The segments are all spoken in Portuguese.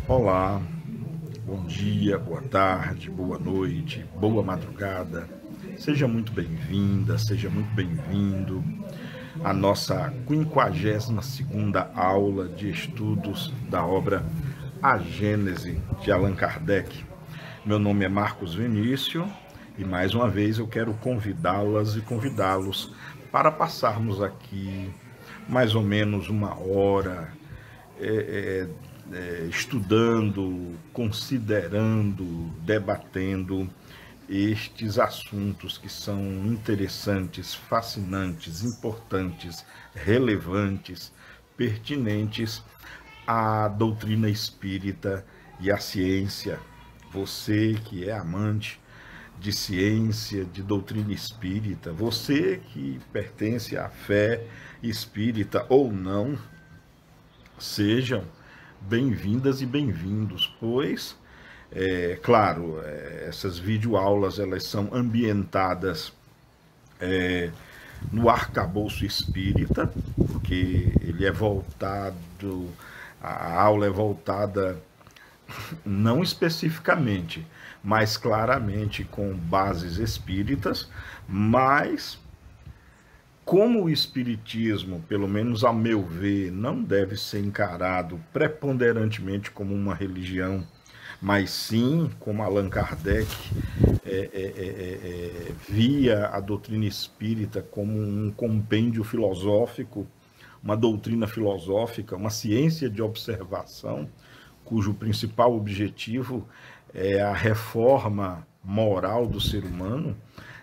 Olá, bom dia, boa tarde, boa noite, boa madrugada. Seja muito bem-vinda, seja muito bem-vindo à nossa 52ª aula de estudos da obra A Gênese de Allan Kardec. Meu nome é Marcos Vinícius e mais uma vez eu quero convidá-las e convidá-los para passarmos aqui mais ou menos uma hora estudando, considerando, debatendo estes assuntos que são interessantes, fascinantes, importantes, relevantes, pertinentes à doutrina espírita e à ciência. Você que é amante de ciência, de doutrina espírita, você que pertence à fé espírita ou não, sejam bem-vindas e bem-vindos, pois, claro, essas videoaulas elas são ambientadas no arcabouço espírita, porque ele é voltado, a aula é voltada não especificamente, mas claramente com bases espíritas, mas como o espiritismo, pelo menos ao meu ver, não deve ser encarado preponderantemente como uma religião, mas sim como Allan Kardec via a doutrina espírita como um compêndio filosófico, uma doutrina filosófica, uma ciência de observação, cujo principal objetivo é a reforma moral do ser humano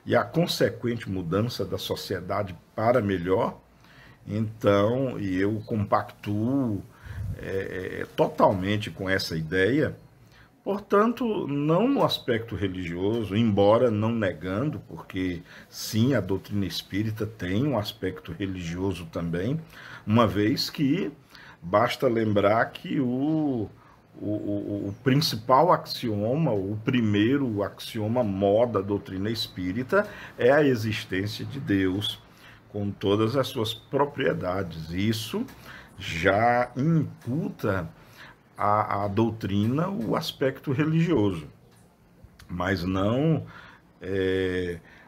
e a consequente mudança da sociedade para melhor. Então, e eu compactuo totalmente com essa ideia, portanto, não no aspecto religioso, embora não negando, porque sim, a doutrina espírita tem um aspecto religioso também, uma vez que basta lembrar que o principal axioma, o primeiro axioma mó da doutrina espírita é a existência de Deus, com todas as suas propriedades. Isso já imputa à doutrina o aspecto religioso, mas não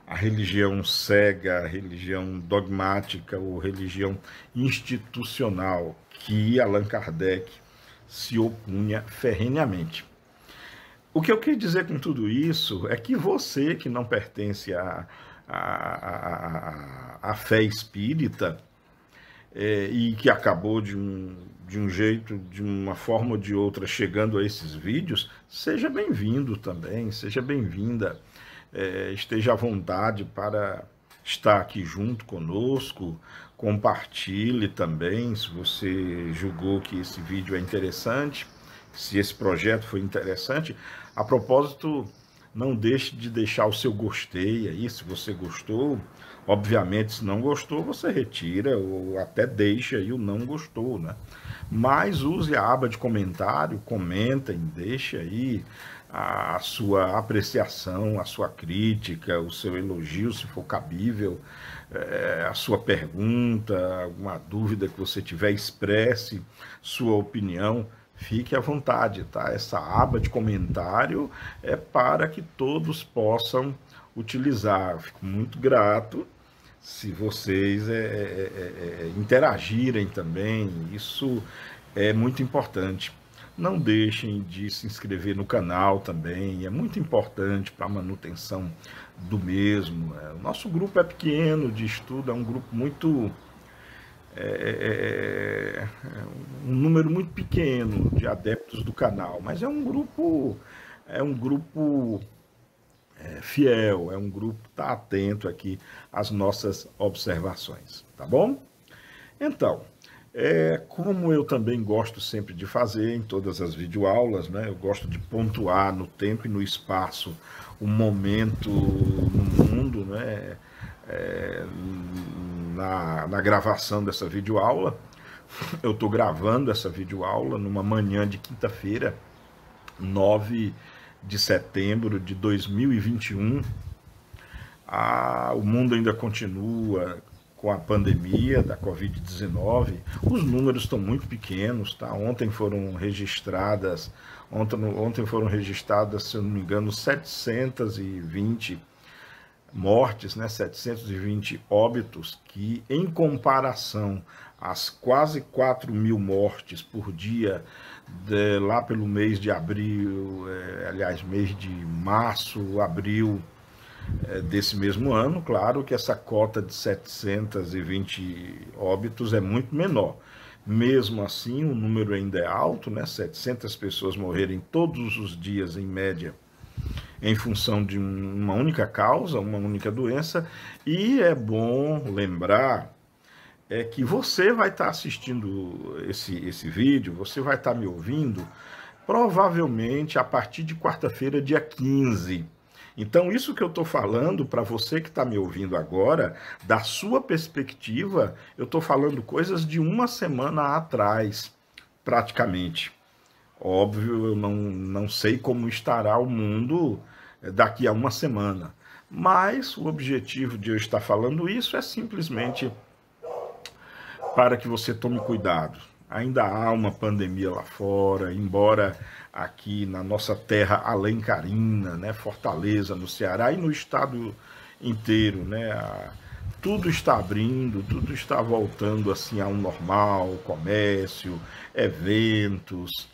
a religião cega, a religião dogmática ou religião institucional que Allan Kardec se opunha ferrenhamente. O que eu quero dizer com tudo isso é que você que não pertence à fé espírita e que acabou de um jeito, de uma forma ou de outra, chegando a esses vídeos, seja bem-vindo também, seja bem-vinda, esteja à vontade para estar aqui junto conosco, compartilhe também, se você julgou que esse vídeo é interessante, se esse projeto foi interessante. A propósito, não deixe de deixar o seu gostei aí, se você gostou. Obviamente, se não gostou, você retira ou até deixa aí o não gostou, né? Mas use a aba de comentário, comentem, deixe aí a sua apreciação, a sua crítica, o seu elogio, se for cabível, a sua pergunta, alguma dúvida que você tiver, expresse sua opinião, fique à vontade, tá? Essa aba de comentário é para que todos possam utilizar. Eu fico muito grato se vocês interagirem também, isso é muito importante. Não deixem de se inscrever no canal também, é muito importante para a manutenção do mesmo. O nosso grupo é pequeno de estudo, é um grupo muito... um número muito pequeno de adeptos do canal, mas é um grupo fiel, é um grupo que está atento aqui às nossas observações, tá bom? Então, como eu também gosto sempre de fazer em todas as videoaulas, né, eu gosto de pontuar no tempo e no espaço o momento no mundo, né, na gravação dessa videoaula. Eu estou gravando essa videoaula numa manhã de quinta-feira, 9 de setembro de 2021. O mundo ainda continua com a pandemia da Covid-19, os números estão muito pequenos, tá? Ontem foram registradas, se eu não me engano, 720 mortes, né? 720 óbitos, que em comparação às quase 4.000 mortes por dia lá pelo mês de abril, mês de março, abril, desse mesmo ano, claro que essa cota de 720 óbitos é muito menor. Mesmo assim, o número ainda é alto, né? 700 pessoas morrerem todos os dias, em média, em função de uma única causa, uma única doença. E é bom lembrar que você vai estar assistindo esse vídeo, você vai estar me ouvindo, provavelmente a partir de quarta-feira, dia 15. Então, isso que eu estou falando, para você que está me ouvindo agora, da sua perspectiva, eu estou falando coisas de uma semana atrás, praticamente. Óbvio, eu não sei como estará o mundo daqui a uma semana, mas o objetivo de eu estar falando isso é simplesmente para que você tome cuidado. Ainda há uma pandemia lá fora, embora aqui na nossa terra alencarina, né, Fortaleza, no Ceará e no estado inteiro, né, tudo está abrindo, tudo está voltando assim ao normal, comércio, eventos,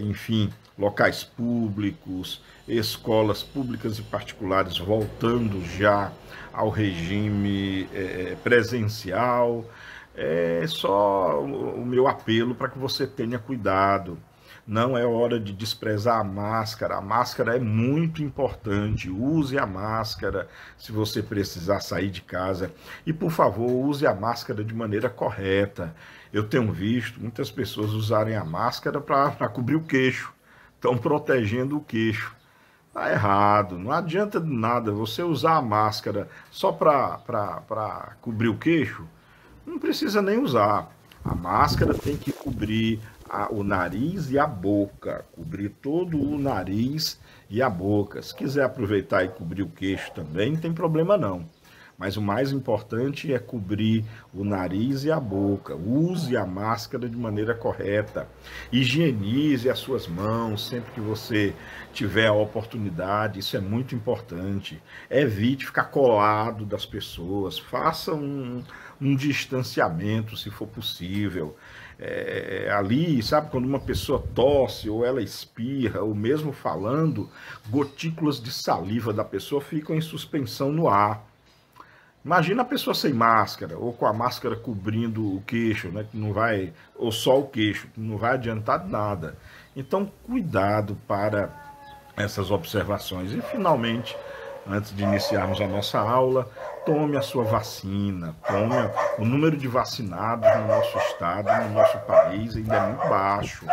enfim, locais públicos, escolas públicas e particulares voltando já ao regime presencial. É só o meu apelo para que você tenha cuidado. Não é hora de desprezar a máscara. A máscara é muito importante. Use a máscara se você precisar sair de casa. E, por favor, use a máscara de maneira correta. Eu tenho visto muitas pessoas usarem a máscara para cobrir o queixo. Estão protegendo o queixo. Está errado. Não adianta de nada você usar a máscara só para cobrir o queixo. Não precisa nem usar. A máscara tem que cobrir o nariz e a boca, cobrir todo o nariz e a boca. Se quiser aproveitar e cobrir o queixo também, não tem problema não. Mas o mais importante é cobrir o nariz e a boca. Use a máscara de maneira correta. Higienize as suas mãos sempre que você tiver a oportunidade. Isso é muito importante. Evite ficar colado das pessoas. Faça um distanciamento, se for possível. Ali, sabe, quando uma pessoa tosse ou ela espirra, ou mesmo falando, gotículas de saliva da pessoa ficam em suspensão no ar. Imagina a pessoa sem máscara, ou com a máscara cobrindo o queixo, né, que não vai, ou só o queixo, que não vai adiantar nada. Então, cuidado para essas observações. E, finalmente, antes de iniciarmos a nossa aula, tome a sua vacina. O número de vacinados no nosso estado, no nosso país, ainda é muito baixo.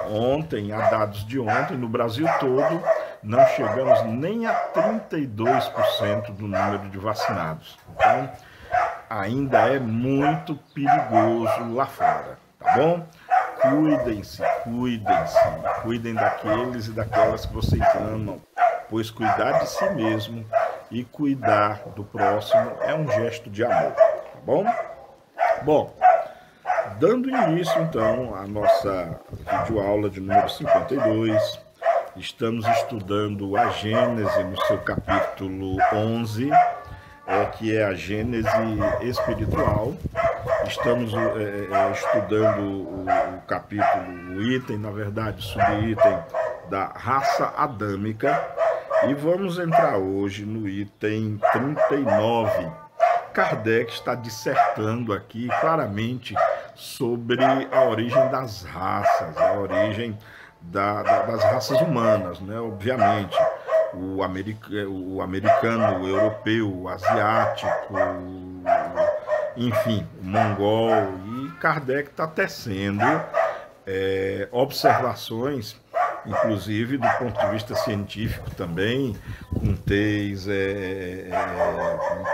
Ontem, há dados de ontem, no Brasil todo, não chegamos nem a 32% do número de vacinados. Então, ainda é muito perigoso lá fora, tá bom? Cuidem-se, cuidem daqueles e daquelas que vocês amam, pois cuidar de si mesmo e cuidar do próximo é um gesto de amor, tá bom? Bom, dando início, então, à nossa videoaula de número 52, estamos estudando a Gênese no seu capítulo 11, que é a Gênese espiritual. Estamos estudando o capítulo, o item, na verdade, subitem da raça adâmica. E vamos entrar hoje no item 39. Kardec está dissertando aqui claramente sobre a origem das raças, a origem das raças humanas, né? Obviamente, o americano, o europeu, o asiático, enfim, o mongol. E Kardec está tecendo observações, inclusive do ponto de vista científico também,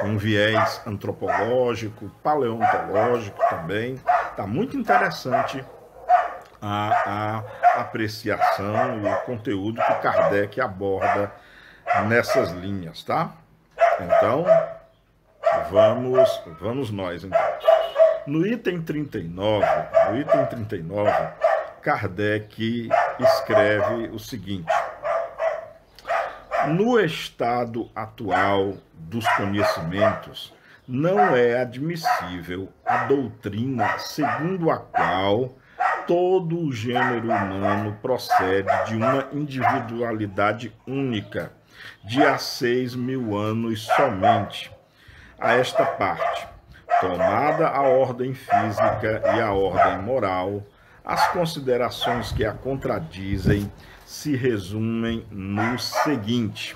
com viés antropológico, paleontológico também. Está muito interessante a apreciação e o conteúdo que Kardec aborda nessas linhas, tá? Então, vamos nós, então. No item 39, Kardec escreve o seguinte: no estado atual dos conhecimentos, não é admissível a doutrina segundo a qual todo o gênero humano procede de uma individualidade única, de há 6.000 anos somente. A esta parte, tomada a ordem física e a ordem moral, as considerações que a contradizem se resumem no seguinte: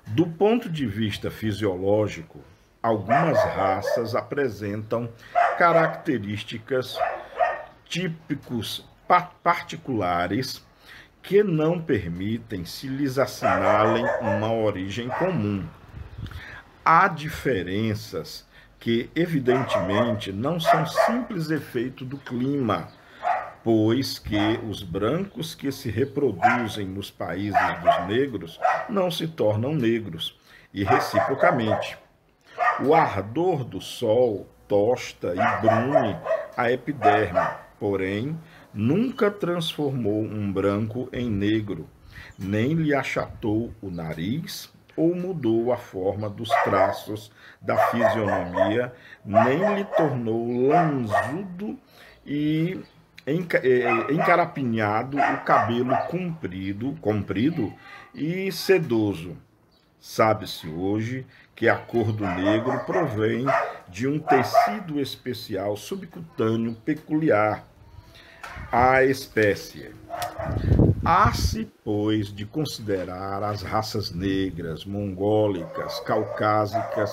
do ponto de vista fisiológico, algumas raças apresentam características típicos particulares que não permitem se lhes assinalem uma origem comum. Há diferenças que, evidentemente, não são simples efeito do clima, pois que os brancos que se reproduzem nos países dos negros não se tornam negros, e reciprocamente. O ardor do sol tosta e brune a epiderme, porém, nunca transformou um branco em negro, nem lhe achatou o nariz ou mudou a forma dos traços da fisionomia, nem lhe tornou lanzudo e encarapinhado o cabelo comprido e sedoso. Sabe-se hoje que a cor do negro provém de um tecido especial subcutâneo peculiar à espécie. Há-se, pois, de considerar as raças negras, mongólicas, caucásicas,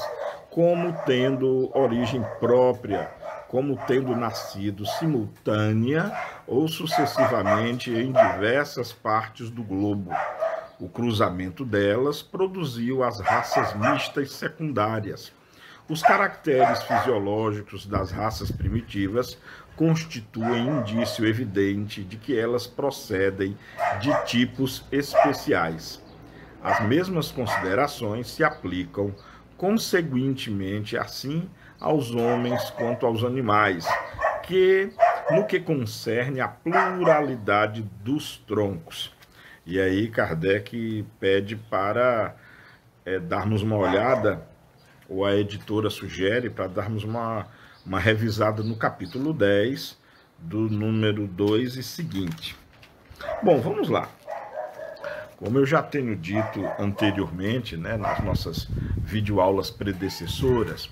como tendo origem própria, como tendo nascido simultânea ou sucessivamente em diversas partes do globo. O cruzamento delas produziu as raças mistas secundárias. Os caracteres fisiológicos das raças primitivas constituem indício evidente de que elas procedem de tipos especiais. As mesmas considerações se aplicam, conseguintemente, assim aos homens quanto aos animais, no que concerne à pluralidade dos troncos. E aí Kardec pede para darmos uma olhada, ou a editora sugere para darmos uma revisada no capítulo 10, do número 2 e seguinte. Bom, vamos lá. Como eu já tenho dito anteriormente, nas nossas videoaulas predecessoras,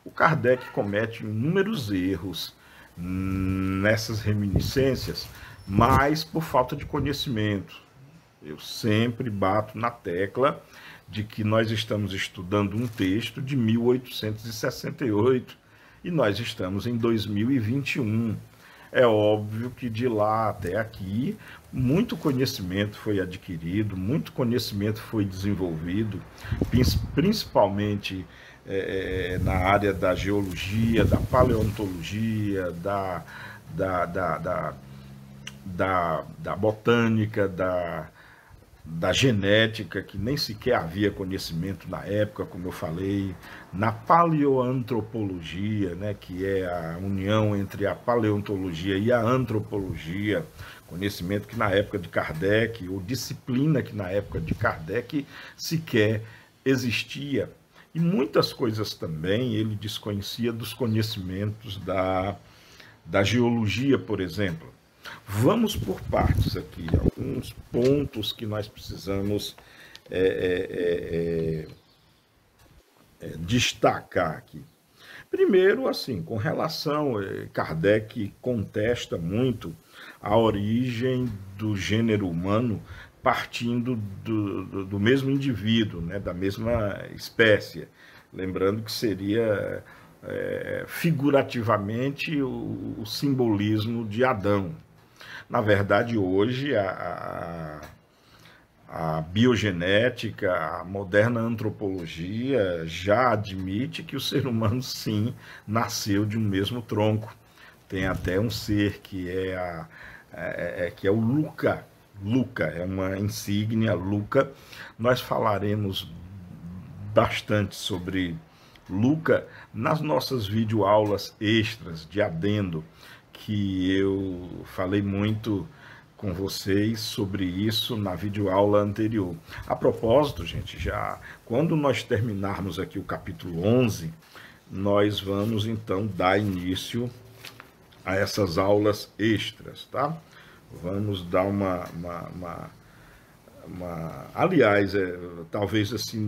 o Kardec comete inúmeros erros nessas reminiscências, mas por falta de conhecimento. Eu sempre bato na tecla de que nós estamos estudando um texto de 1868 e nós estamos em 2021. É óbvio que de lá até aqui, muito conhecimento foi adquirido, muito conhecimento foi desenvolvido, principalmente na área da geologia, da paleontologia, da botânica, da genética, que nem sequer havia conhecimento na época, como eu falei, na paleoantropologia, que é a união entre a paleontologia e a antropologia, conhecimento que na época de Kardec, ou disciplina que na época de Kardec sequer existia. E muitas coisas também ele desconhecia dos conhecimentos da geologia, por exemplo. Vamos por partes aqui, alguns pontos que nós precisamos destacar aqui. Primeiro, assim, com relação, Kardec contesta muito a origem do gênero humano partindo do mesmo indivíduo, da mesma espécie. Lembrando que seria figurativamente o simbolismo de Adão. Na verdade, hoje, a biogenética, a moderna antropologia já admite que o ser humano, sim, nasceu de um mesmo tronco. Tem até um ser que é o Luca. Luca é uma insígnia, Luca. Nós falaremos bastante sobre Luca, nas nossas videoaulas extras de adendo, que eu falei muito com vocês sobre isso na videoaula anterior. A propósito, gente, já quando nós terminarmos aqui o capítulo 11, nós vamos então dar início a essas aulas extras, tá? Vamos dar aliás, talvez assim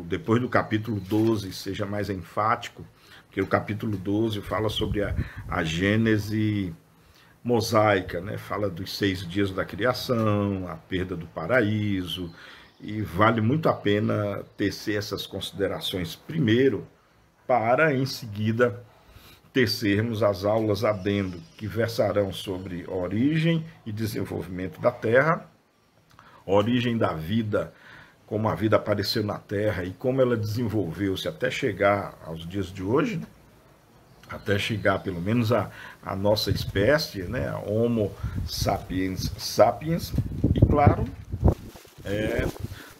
depois do capítulo 12 seja mais enfático, porque o capítulo 12 fala sobre a Gênese mosaica, né? Fala dos 6 dias da criação, a perda do paraíso, e vale muito a pena tecer essas considerações primeiro, para em seguida tecermos as aulas adendo, que versarão sobre origem e desenvolvimento da Terra, origem da vida, como a vida apareceu na Terra e como ela desenvolveu-se até chegar aos dias de hoje, né? Até chegar pelo menos a nossa espécie, né? A Homo sapiens sapiens, e claro,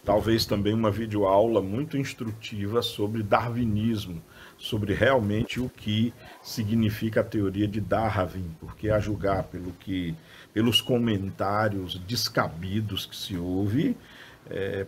talvez também uma videoaula muito instrutiva sobre darwinismo, sobre realmente o que significa a teoria de Darwin, porque a julgar pelos comentários descabidos que se ouve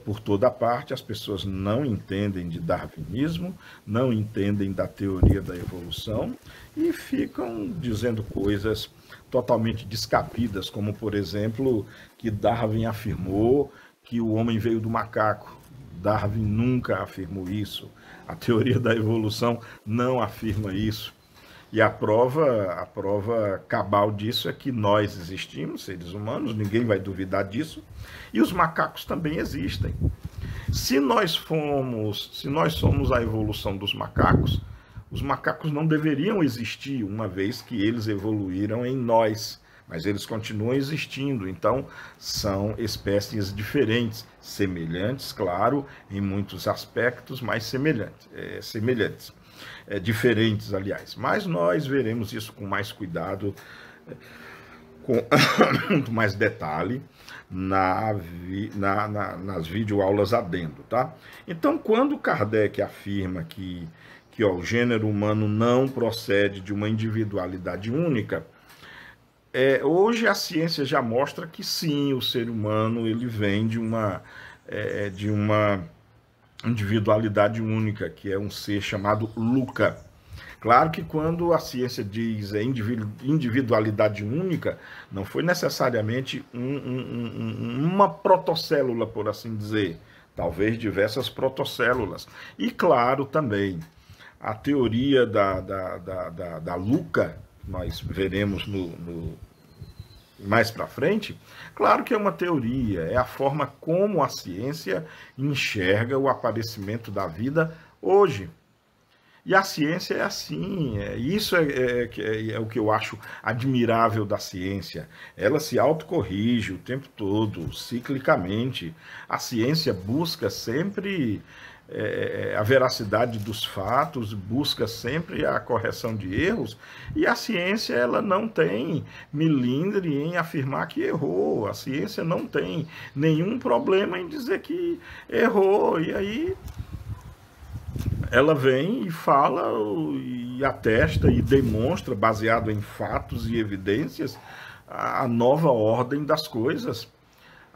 por toda parte, as pessoas não entendem de darwinismo, não entendem da teoria da evolução e ficam dizendo coisas totalmente descabidas, como, por exemplo, que Darwin afirmou que o homem veio do macaco. Darwin nunca afirmou isso. A teoria da evolução não afirma isso. E a prova cabal disso é que nós existimos, seres humanos, ninguém vai duvidar disso, e os macacos também existem. Se nós somos a evolução dos macacos, os macacos não deveriam existir, uma vez que eles evoluíram em nós, mas eles continuam existindo, então são espécies diferentes, semelhantes, claro, em muitos aspectos, mas semelhantes. Diferentes, aliás, mas nós veremos isso com mais cuidado, com muito mais detalhe nas videoaulas adendo, tá? Então, quando Kardec afirma que o gênero humano não procede de uma individualidade única, hoje a ciência já mostra que sim, o ser humano ele vem de uma individualidade única, que é um ser chamado Luca. Claro que quando a ciência diz individualidade única, não foi necessariamente uma protocélula, por assim dizer, talvez diversas protocélulas. E claro também, a teoria da Luca, nós veremos mais para frente, claro que é uma teoria, é a forma como a ciência enxerga o aparecimento da vida hoje. E a ciência é assim, isso é o que eu acho admirável da ciência. Ela se autocorrige o tempo todo, ciclicamente. A ciência busca sempre a veracidade dos fatos, busca sempre a correção de erros, e a ciência ela não tem milindre em afirmar que errou, a ciência não tem nenhum problema em dizer que errou, e aí ela vem e fala e atesta e demonstra, baseado em fatos e evidências, a nova ordem das coisas.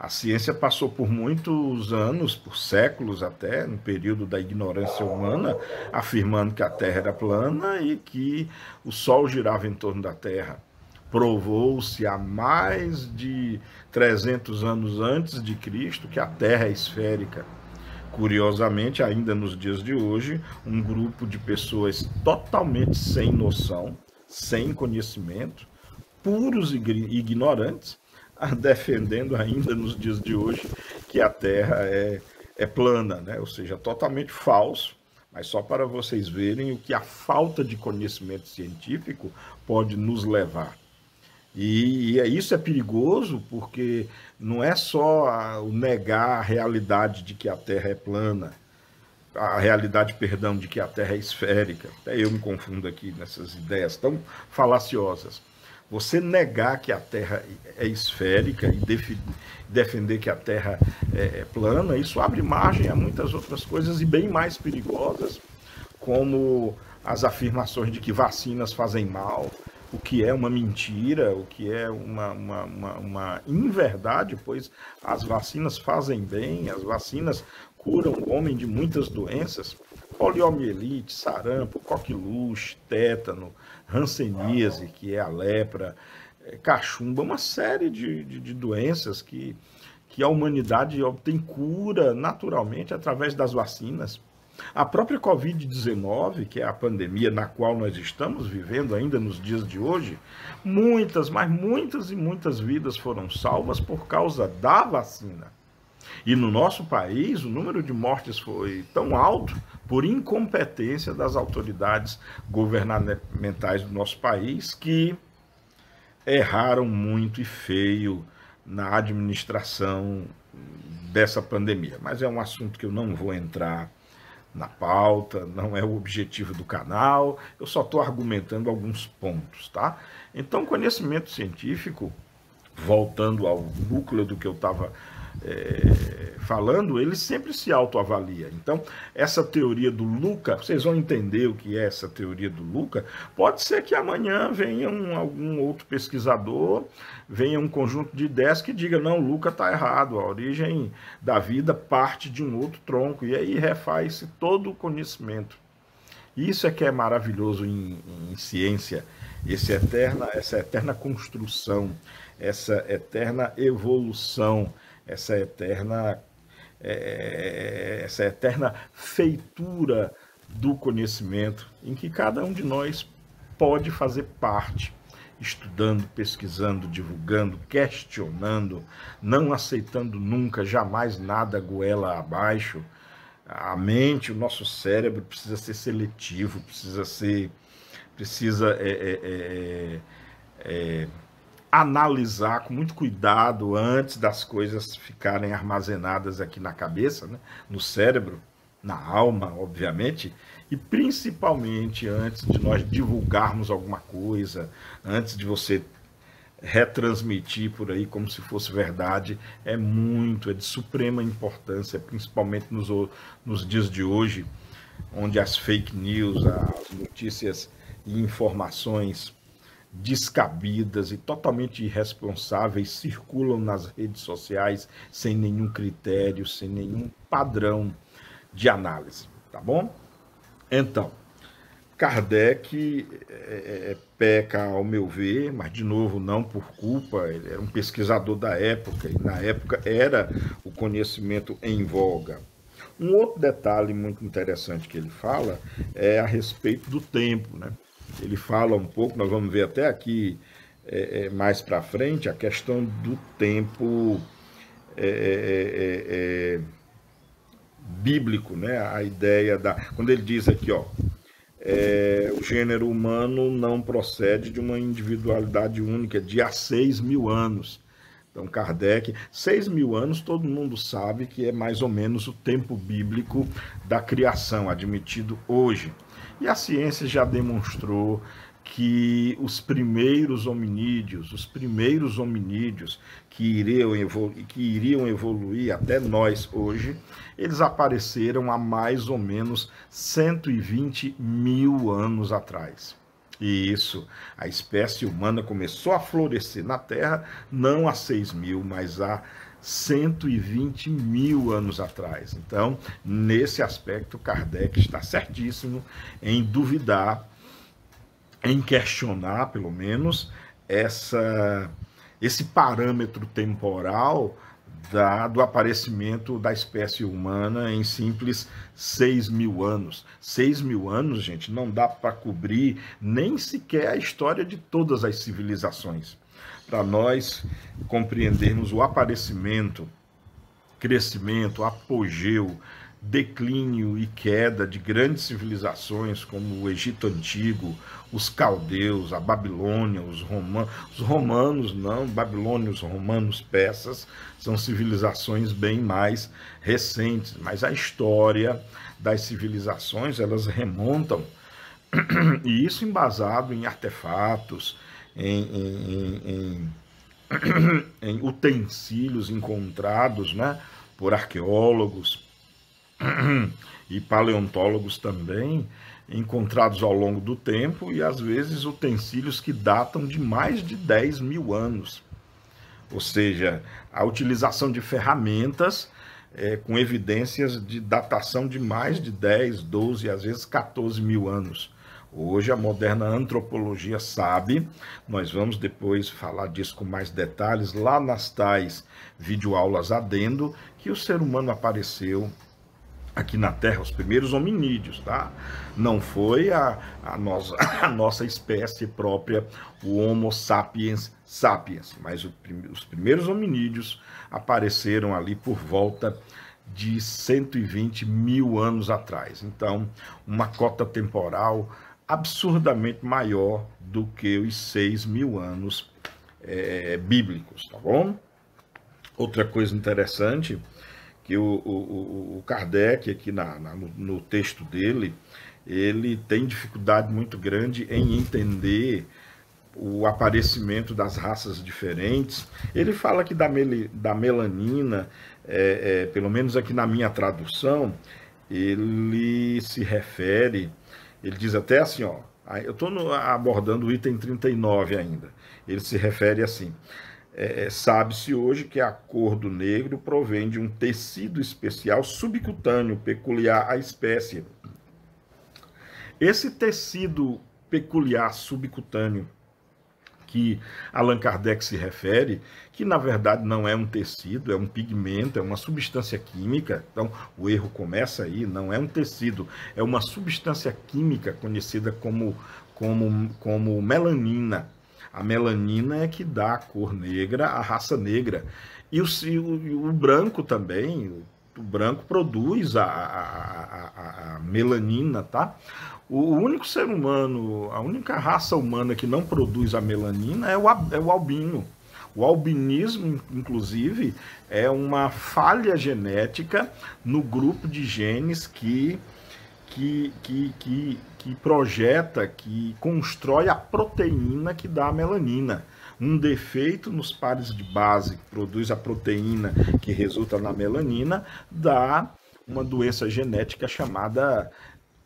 A ciência passou por muitos anos, por séculos até, no período da ignorância humana, afirmando que a Terra era plana e que o Sol girava em torno da Terra. Provou-se há mais de 300 anos antes de Cristo que a Terra é esférica. Curiosamente, ainda nos dias de hoje, um grupo de pessoas totalmente sem noção, sem conhecimento, puros e ignorantes, defendendo ainda nos dias de hoje que a Terra é plana, né? Ou seja, totalmente falso, mas só para vocês verem o que a falta de conhecimento científico pode nos levar. E isso é perigoso porque não é só o negar a realidade de que a Terra é plana, a realidade, perdão, de que a Terra é esférica. Até eu me confundo aqui nessas ideias tão falaciosas. Você negar que a Terra é esférica e defender que a Terra é plana, isso abre margem a muitas outras coisas e bem mais perigosas, como as afirmações de que vacinas fazem mal, o que é uma mentira, o que é uma inverdade, pois as vacinas fazem bem, as vacinas curam o homem de muitas doenças, poliomielite, sarampo, coqueluche, tétano, hanseníase, que é a lepra, cachumba, uma série de doenças que a humanidade obtém cura naturalmente através das vacinas. A própria Covid-19, que é a pandemia na qual nós estamos vivendo ainda nos dias de hoje, muitas, mas muitas e muitas vidas foram salvas por causa da vacina. E no nosso país, o número de mortes foi tão alto por incompetência das autoridades governamentais do nosso país que erraram muito e feio na administração dessa pandemia. Mas é um assunto que eu não vou entrar na pauta, não é o objetivo do canal, eu só estou argumentando alguns pontos, tá? Então, conhecimento científico, voltando ao núcleo do que eu estava falando, ele sempre se autoavalia. Então, essa teoria do Luca, vocês vão entender o que é essa teoria do Luca, pode ser que amanhã venha algum outro pesquisador, venha um conjunto de ideias que diga, não, Luca está errado, a origem da vida parte de um outro tronco, e aí refaz-se todo o conhecimento. Isso é que é maravilhoso em ciência, essa eterna construção, essa eterna evolução, essa eterna feitura do conhecimento, em que cada um de nós pode fazer parte, estudando, pesquisando, divulgando, questionando, não aceitando nunca, jamais nada goela abaixo. A mente, o nosso cérebro precisa ser seletivo, precisa analisar com muito cuidado antes das coisas ficarem armazenadas aqui na cabeça, né? No cérebro, na alma, obviamente, e principalmente antes de nós divulgarmos alguma coisa, antes de você retransmitir por aí como se fosse verdade, é de suprema importância, principalmente nos dias de hoje, onde as fake news, as notícias e informações descabidas e totalmente irresponsáveis circulam nas redes sociais sem nenhum critério, sem nenhum padrão de análise, tá bom? Então, Kardec peca, ao meu ver, mas de novo não por culpa, ele era um pesquisador da época, e na época era o conhecimento em voga. Um outro detalhe muito interessante que ele fala é a respeito do tempo, né? Ele fala um pouco, nós vamos ver até aqui mais para frente, a questão do tempo bíblico, né? A ideia quando ele diz aqui, ó, o gênero humano não procede de uma individualidade única, de há 6.000 anos. Então, Kardec, 6.000 anos, todo mundo sabe que é mais ou menos o tempo bíblico da criação, admitido hoje. E a ciência já demonstrou que os primeiros hominídeos que iriam evoluir até nós hoje, eles apareceram há mais ou menos 120.000 anos atrás. E isso, a espécie humana começou a florescer na Terra não há 6.000, mas há 120.000 anos atrás. Então, nesse aspecto, Kardec está certíssimo em duvidar, em questionar, pelo menos, esse parâmetro temporal do aparecimento da espécie humana em simples 6.000 anos. 6.000 anos, gente, não dá para cobrir nem sequer a história de todas as civilizações. Para nós compreendermos o aparecimento, crescimento, apogeu, declínio e queda de grandes civilizações como o Egito Antigo, os caldeus, a Babilônia, os romanos não, babilônios, romanos, persas, são civilizações bem mais recentes, mas a história das civilizações, elas remontam, e isso embasado em artefatos, em utensílios encontrados, né, por arqueólogos, e paleontólogos também, encontrados ao longo do tempo e às vezes utensílios que datam de mais de 10 mil anos. Ou seja, a utilização de ferramentas com evidências de datação de mais de 10, 12, às vezes 14 mil anos. Hoje a moderna antropologia sabe, nós vamos depois falar disso com mais detalhes lá nas tais videoaulas adendo, que o ser humano apareceu aqui na Terra, os primeiros hominídeos, tá? Não foi a nossa espécie própria, o Homo sapiens sapiens, mas os primeiros hominídeos apareceram ali por volta de 120 mil anos atrás. Então, uma cota temporal absurdamente maior do que os 6 mil anos bíblicos, tá bom? Outra coisa interessante, que o Kardec, aqui no texto dele, ele tem dificuldade muito grande em entender o aparecimento das raças diferentes. Ele fala que da melanina, pelo menos aqui na minha tradução, ele se refere, ele diz até assim, ó, eu estou abordando o item 39 ainda, ele se refere assim: sabe-se hoje que a cor do negro provém de um tecido especial subcutâneo peculiar à espécie. Esse tecido peculiar subcutâneo que Allan Kardec se refere, que na verdade não é um tecido, é um pigmento, é uma substância química. Então o erro começa aí, não é um tecido, é uma substância química conhecida como melanina. A melanina é que dá a cor negra, a raça negra. E o branco também, o branco produz a melanina, tá? O único ser humano, a única raça humana que não produz a melanina é o albino. O albinismo, inclusive, é uma falha genética no grupo de genes que projeta, que constrói a proteína que dá a melanina. Um defeito nos pares de base que produz a proteína que resulta na melanina dá uma doença genética chamada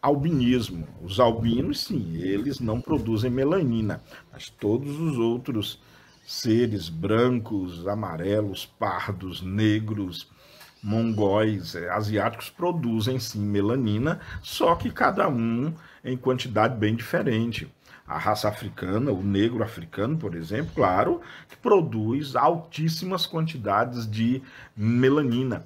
albinismo. Os albinos, sim, eles não produzem melanina, mas todos os outros seres brancos, amarelos, pardos, negros, mongóis, asiáticos produzem sim melanina, só que cada um em quantidade bem diferente. A raça africana, o negro africano, por exemplo, claro, que produz altíssimas quantidades de melanina.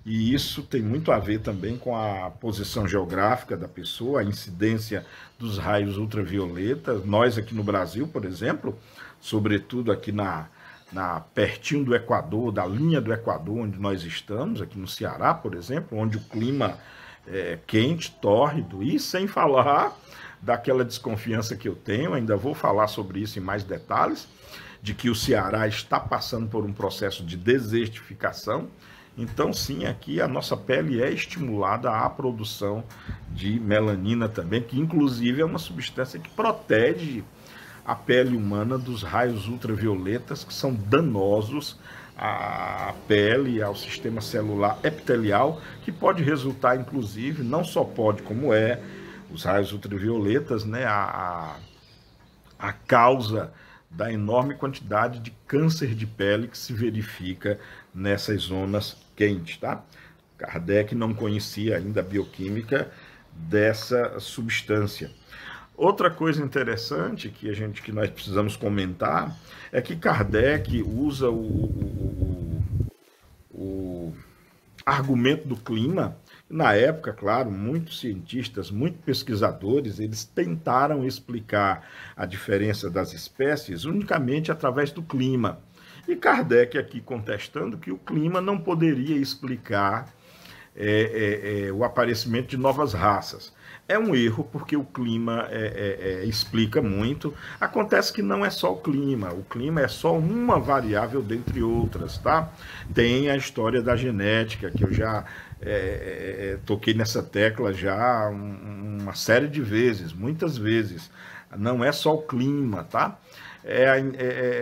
E isso tem muito a ver também com a posição geográfica da pessoa, a incidência dos raios ultravioletas. Nós aqui no Brasil, por exemplo, sobretudo aqui pertinho do Equador, da linha do Equador, onde nós estamos, aqui no Ceará, por exemplo, onde o clima é quente, tórrido, e sem falar daquela desconfiança que eu tenho, ainda vou falar sobre isso em mais detalhes, de que o Ceará está passando por um processo de desertificação. Então, sim, aqui a nossa pele é estimulada à produção de melanina também, que inclusive é uma substância que protege a pele humana dos raios ultravioletas, que são danosos à pele, ao sistema celular epitelial, que pode resultar, inclusive, não só pode, como é, os raios ultravioletas, né, a causa da enorme quantidade de câncer de pele que se verifica nessas zonas quentes, tá? Kardec não conhecia ainda a bioquímica dessa substância. Outra coisa interessante que nós precisamos comentar é que Kardec usa o argumento do clima. Na época, claro, muitos cientistas, muitos pesquisadores, eles tentaram explicar a diferença das espécies unicamente através do clima. E Kardec aqui contestando que o clima não poderia explicar o aparecimento de novas raças. É um erro, porque o clima explica muito. Acontece que não é só o clima é só uma variável dentre outras, tá? Tem a história da genética, que eu já toquei nessa tecla já uma série de vezes, muitas vezes. Não é só o clima, tá?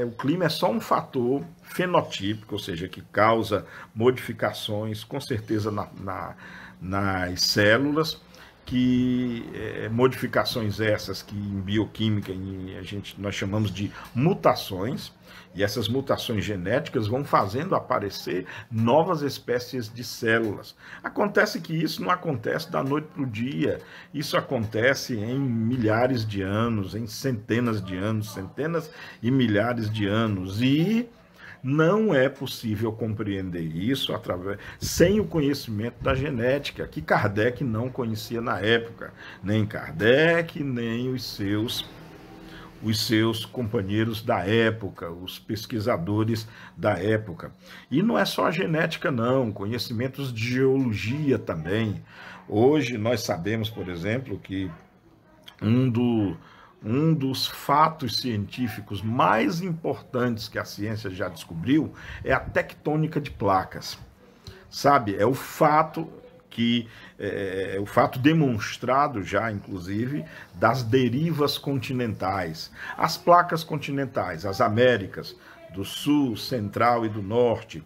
O clima é só um fator fenotípica, ou seja, que causa modificações, com certeza, nas células, modificações essas que em bioquímica nós chamamos de mutações, e essas mutações genéticas vão fazendo aparecer novas espécies de células. Acontece que isso não acontece da noite para o dia, isso acontece em milhares de anos, em centenas de anos, centenas e milhares de anos, e não é possível compreender isso sem o conhecimento da genética, que Kardec não conhecia na época, nem Kardec, nem os seus companheiros da época, os pesquisadores da época. E não é só a genética, não, conhecimentos de geologia também. Hoje nós sabemos, por exemplo, que um dos fatos científicos mais importantes que a ciência já descobriu é a tectônica de placas. Sabe, é o fato demonstrado já, inclusive, das derivas continentais. As placas continentais, as Américas, do Sul, Central e do Norte,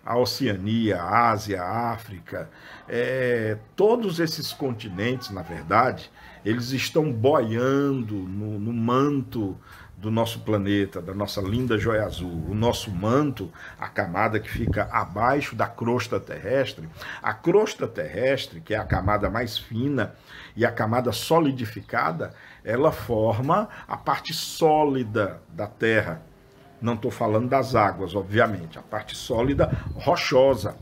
a Oceania, a Ásia, a África, todos esses continentes, na verdade, eles estão boiando no manto do nosso planeta, da nossa linda joia azul. O nosso manto, a camada que fica abaixo da crosta terrestre, a crosta terrestre, que é a camada mais fina e a camada solidificada, ela forma a parte sólida da Terra. Não estou falando das águas, obviamente, a parte sólida rochosa.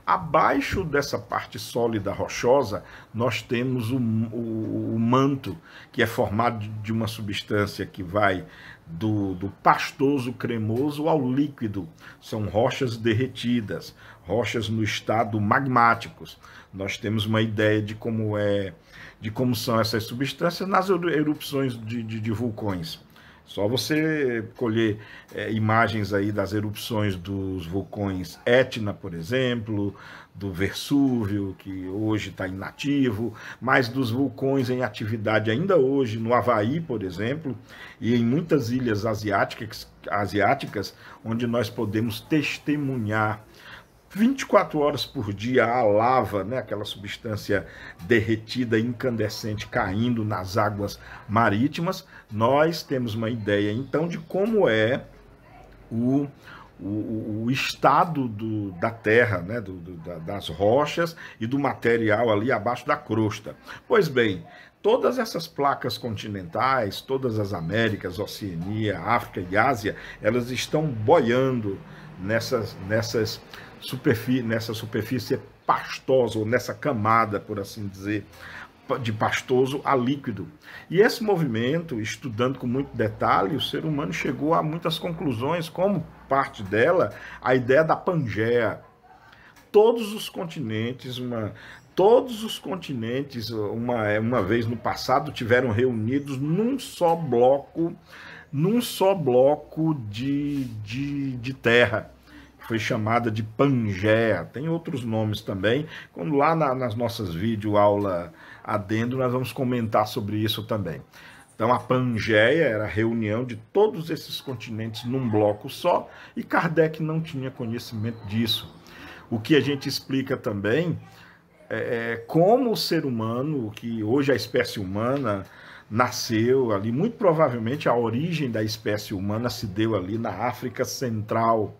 Abaixo dessa parte sólida rochosa, nós temos o manto, que é formado de uma substância que vai do pastoso cremoso ao líquido. São rochas derretidas, rochas no estado magmáticos. Nós temos uma ideia de como são essas substâncias nas erupções de vulcões. Só você colher imagens aí das erupções dos vulcões Etna, por exemplo, do Versúvio, que hoje está inativo, mas dos vulcões em atividade ainda hoje, no Havaí, por exemplo, e em muitas ilhas asiáticas, onde nós podemos testemunhar 24 horas por dia a lava, né, aquela substância derretida, incandescente, caindo nas águas marítimas. Nós temos uma ideia, então, de como é o estado da terra, né, das rochas e do material ali abaixo da crosta. Pois bem, todas essas placas continentais, todas as Américas, Oceania, África e Ásia, elas estão boiando nessa superfície pastosa, ou nessa camada, por assim dizer, de pastoso a líquido. E esse movimento, estudando com muito detalhe, o ser humano chegou a muitas conclusões, como parte dela, a ideia da Pangeia. Todos os continentes, uma vez no passado, tiveram reunidos num só bloco de terra. Foi chamada de Pangeia. Tem outros nomes também. Quando lá nas nossas videoaulas adendo, nós vamos comentar sobre isso também. Então, a Pangeia era a reunião de todos esses continentes num bloco só, e Kardec não tinha conhecimento disso. O que a gente explica também como o ser humano, que hoje a espécie humana nasceu ali, muito provavelmente a origem da espécie humana se deu ali na África Central.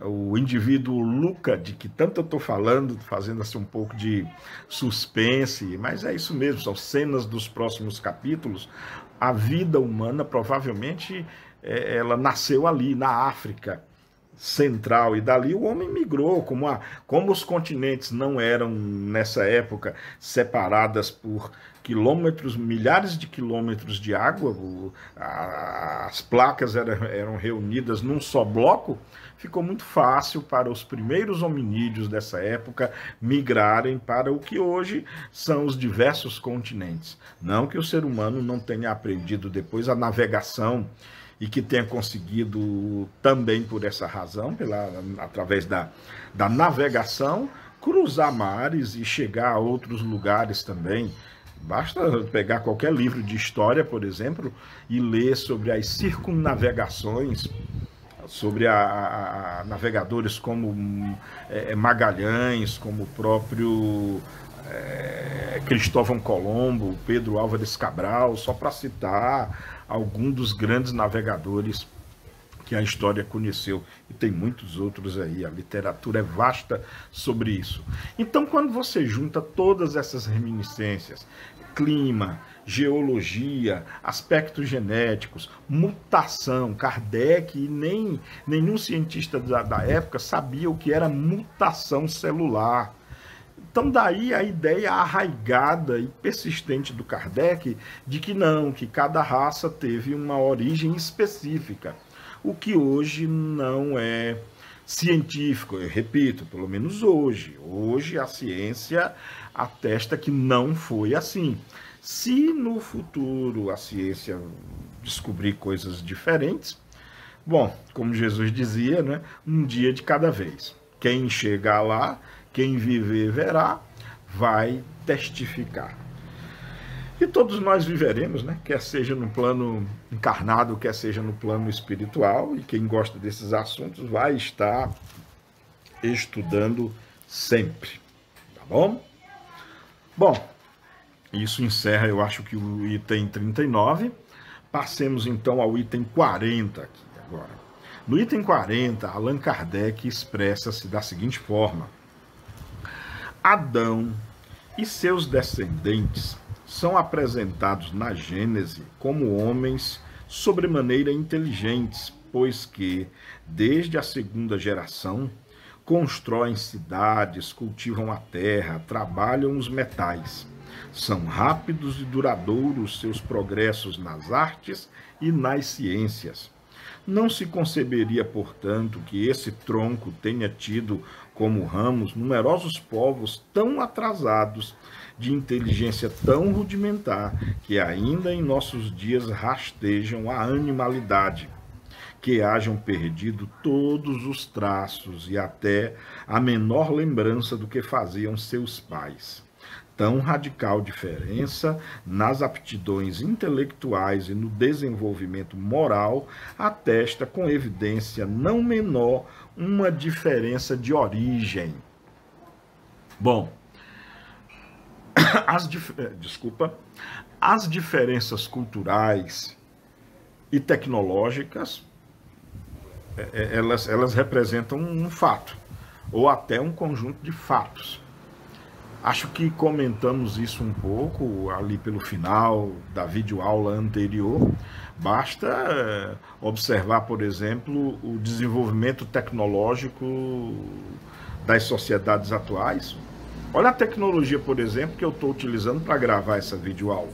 O indivíduo Luca, de que tanto eu estou falando, fazendo assim um pouco de suspense, mas é isso mesmo, são cenas dos próximos capítulos. A vida humana provavelmente ela nasceu ali na África Central, e dali o homem migrou, como os continentes não eram nessa época separadas por quilômetros, milhares de quilômetros de água, as placas eram reunidas num só bloco, ficou muito fácil para os primeiros hominídeos dessa época migrarem para o que hoje são os diversos continentes. Não que o ser humano não tenha aprendido depois a navegação, e que tenha conseguido também por essa razão, através da navegação, cruzar mares e chegar a outros lugares também. Basta pegar qualquer livro de história, por exemplo, e ler sobre as circunnavegações, sobre navegadores como Magalhães, como o próprio Cristóvão Colombo, Pedro Álvares Cabral, só para citar algum dos grandes navegadores que a história conheceu, e tem muitos outros aí, a literatura é vasta sobre isso. Então, quando você junta todas essas reminiscências, clima, geologia, aspectos genéticos, mutação, Kardec e nenhum cientista da época sabia o que era mutação celular. Então daí a ideia arraigada e persistente do Kardec de que não, que cada raça teve uma origem específica, o que hoje não é científico, eu repito, pelo menos hoje. Hoje a ciência atesta que não foi assim. Se no futuro a ciência descobrir coisas diferentes, bom, como Jesus dizia, né, um dia de cada vez. Quem chegar lá, quem viver verá, vai testificar. E todos nós viveremos, né? Quer seja no plano encarnado, quer seja no plano espiritual, e quem gosta desses assuntos vai estar estudando sempre, tá bom? Bom, isso encerra, eu acho que o item 39. Passemos então ao item 40 aqui agora. No item 40, Allan Kardec expressa-se da seguinte forma: Adão e seus descendentes são apresentados na Gênese como homens sobremaneira inteligentes, pois que, desde a segunda geração, constroem cidades, cultivam a terra, trabalham os metais. São rápidos e duradouros seus progressos nas artes e nas ciências. Não se conceberia, portanto, que esse tronco tenha tido como ramos numerosos povos tão atrasados, de inteligência tão rudimentar, que ainda em nossos dias rastejam a animalidade, que hajam perdido todos os traços e até a menor lembrança do que faziam seus pais. Tão radical diferença nas aptidões intelectuais e no desenvolvimento moral atesta com evidência não menor uma diferença de origem. Bom, as diferenças culturais e tecnológicas, elas representam um fato, ou até um conjunto de fatos. Acho que comentamos isso um pouco ali pelo final da videoaula anterior. Basta observar, por exemplo, o desenvolvimento tecnológico das sociedades atuais. Olha a tecnologia, por exemplo, que eu estou utilizando para gravar essa videoaula.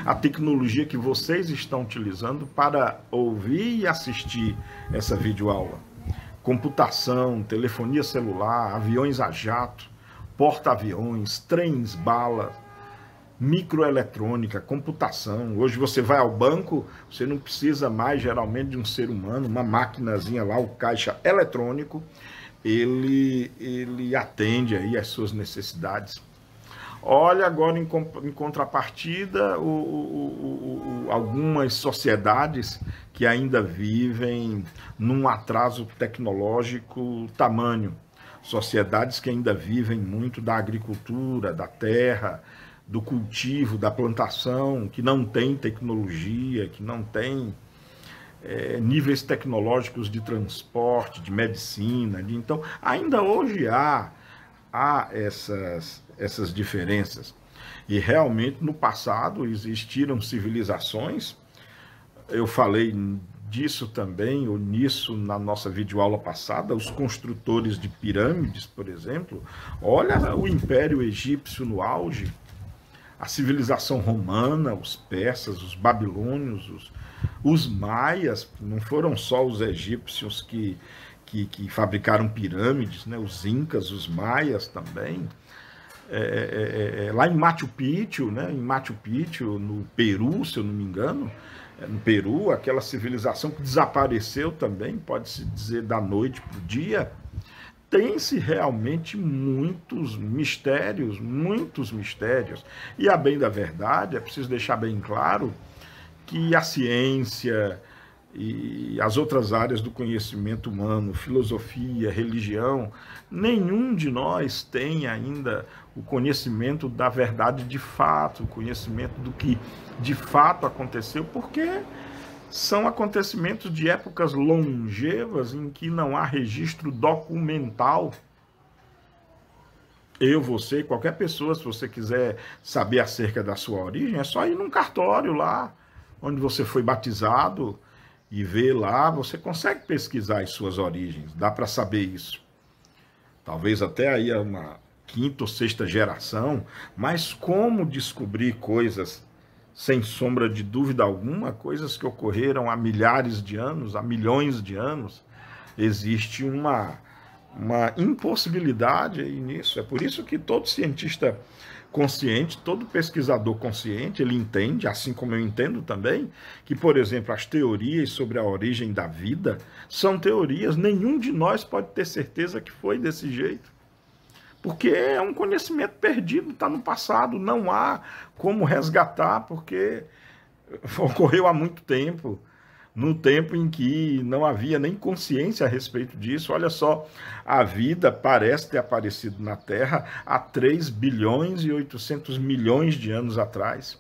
A tecnologia que vocês estão utilizando para ouvir e assistir essa videoaula. Computação, telefonia celular, aviões a jato, porta-aviões, trens, bala, microeletrônica, computação. Hoje você vai ao banco, você não precisa mais geralmente de um ser humano, uma maquinazinha lá, o caixa eletrônico, ele atende aí as suas necessidades. Olha agora em contrapartida algumas sociedades que ainda vivem num atraso tecnológico tamanho. Sociedades que ainda vivem muito da agricultura, da terra, do cultivo, da plantação, que não tem tecnologia, que não tem níveis tecnológicos de transporte, de medicina. Então, ainda hoje há essas diferenças. E realmente, no passado, existiram civilizações, eu falei disso também, ou nisso na nossa videoaula passada, os construtores de pirâmides, por exemplo. Olha o Império Egípcio no auge, a civilização romana, os persas, os babilônios, os maias. Não foram só os egípcios que fabricaram pirâmides, né? Os incas, os maias também. Lá em Machu Picchu, né? Em Machu Picchu, no Peru, se eu não me engano, no Peru, aquela civilização que desapareceu também, pode-se dizer, da noite para o dia. Tem-se realmente muitos mistérios. E a bem da verdade, é preciso deixar bem claro que a ciência, e as outras áreas do conhecimento humano, filosofia, religião, nenhum de nós tem ainda o conhecimento da verdade de fato, o conhecimento do que de fato aconteceu, porque são acontecimentos de épocas longevas em que não há registro documental. Eu, você, qualquer pessoa, se você quiser saber acerca da sua origem, é só ir num cartório lá, onde você foi batizado, e ver lá, você consegue pesquisar as suas origens, dá para saber isso. Talvez até aí uma quinta ou sexta geração, mas como descobrir coisas, sem sombra de dúvida alguma, coisas que ocorreram há milhares de anos, há milhões de anos, existe uma impossibilidade aí nisso. É por isso que todo cientista consciente, todo pesquisador consciente, ele entende, assim como eu entendo também, que, por exemplo, as teorias sobre a origem da vida são teorias, nenhum de nós pode ter certeza que foi desse jeito. Porque é um conhecimento perdido, está no passado, não há como resgatar, porque ocorreu há muito tempo, no tempo em que não havia nem consciência a respeito disso. Olha só, a vida parece ter aparecido na Terra há 3 bilhões e 800 milhões de anos atrás.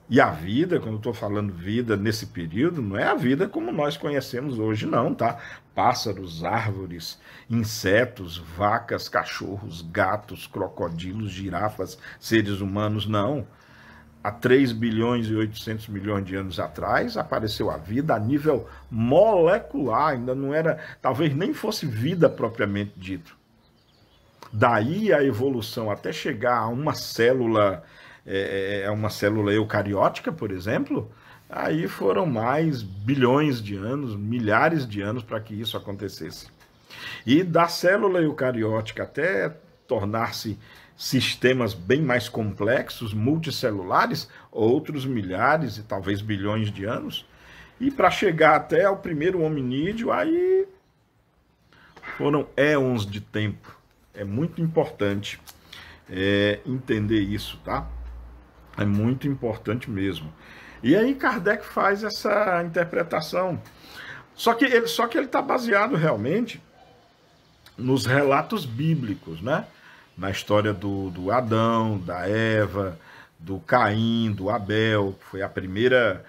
E a vida, quando eu estou falando vida nesse período, não é a vida como nós conhecemos hoje, não, tá? Pássaros, árvores, insetos, vacas, cachorros, gatos, crocodilos, girafas, seres humanos, não. Há 3 bilhões e 800 milhões de anos atrás, apareceu a vida a nível molecular, ainda não era, talvez nem fosse vida propriamente dito. Daí a evolução até chegar a uma célula eucariótica, por exemplo, aí foram mais bilhões de anos, milhares de anos para que isso acontecesse. E da célula eucariótica até tornar-se sistemas bem mais complexos, multicelulares, outros milhares e talvez bilhões de anos. E para chegar até ao primeiro hominídeo, aí foram éons de tempo. É muito importante entender isso, tá? É muito importante mesmo. E aí Kardec faz essa interpretação. Só que ele está baseado realmente nos relatos bíblicos, né? Na história do Adão, da Eva, do Caim, do Abel, que foi a primeira